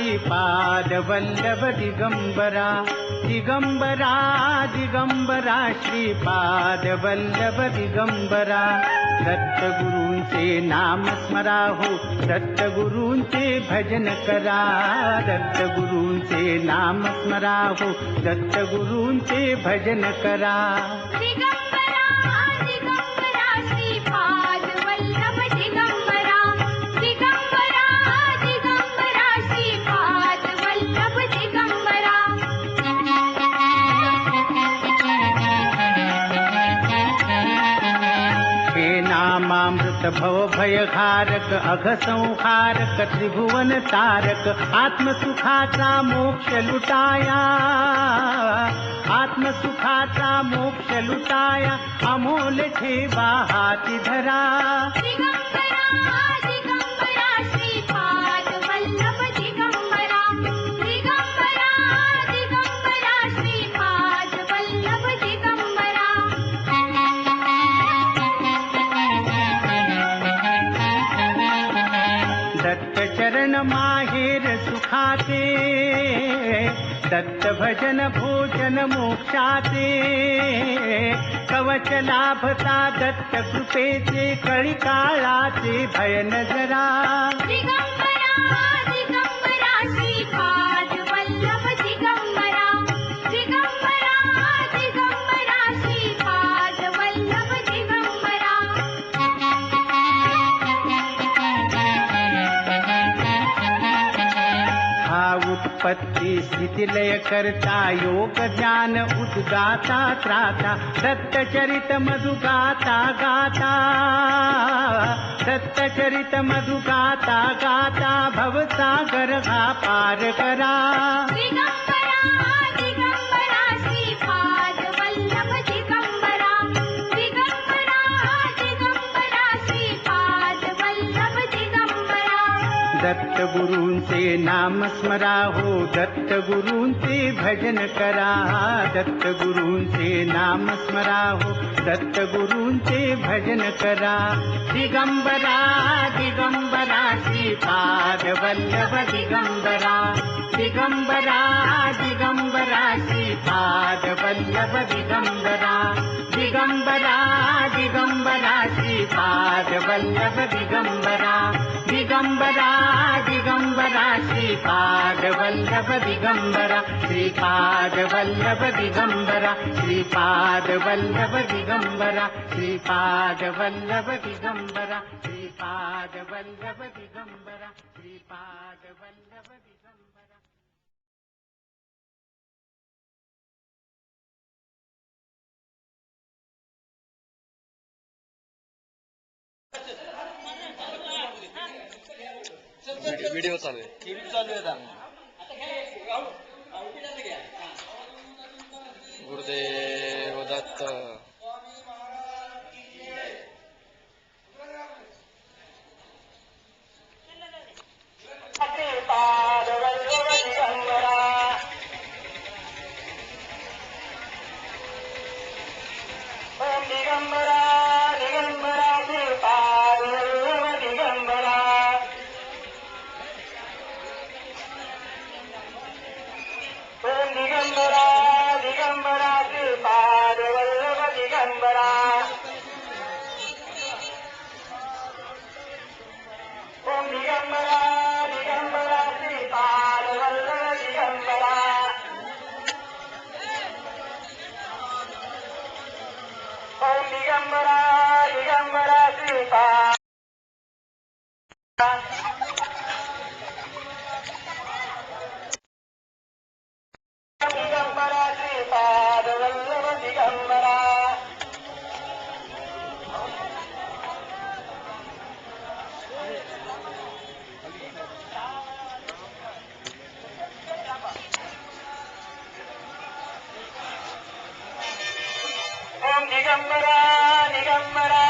श्रीपाद वल्लभ दिगंबरा दिगंबरा दिगंबरा श्रीपाद वल्लभ दिगंबरा दत्तगुरूंचे नाम स्मरा हो दत्तगुरूंचे भजन करा दत्तगुरूंचे नाम स्मरा हो दत्तगुरूंचे भजन करा नामामृत भव भयघारक अघसंहारक त्रिभुवन तारक आत्मसुखाचा मोक्ष लुटाया आत्मसुखाचा मोक्ष लुटाया अमोल ठेवा हाती धरा दत्त चरण माहेर सुखाचे दत्त भजन भोजन मोक्षाचे कवच लाभता दत्त कृपेचे कळी काळाचे भय नजरा उत्पत्ति स्थिति लय करता योग ज्ञान उद्गाता त्राता दत्तचरित मधु गाता गाता दत्तचरित मधु गाता गाता भवसागर हा पार करा दत्त गुरूंचे नाम स्मरा हो दत्त गुरूंचे भजन करा दत्त गुरूंचे नाम स्मरा हो दत्त गुरूंचे भजन करा दिगंबरा दिगंबरा श्रीपाद वल्लभ दिगंबरा दिगंबरा दिगंबरा श्रीपाद वल्लभ दिगंबरा दिगंबरा दिगंबरा श्रीपाद वल्लभ दिगंबरा दिगंबरा दिगंबरा श्रीपाद वल्लभ दिगंबरा श्रीपाद वल्लभ दिगंबरा श्रीपाद वल्लभ दिगंबरा श्रीपाद वल्लभ दिगंबरा श्रीपाद वल्लभ दिगंबरा श्रीपाद वल्लभ दिगंबरा व्हिडिओ चालू आहे गुरुदेव दत्त दिगंबरा दिगंबरा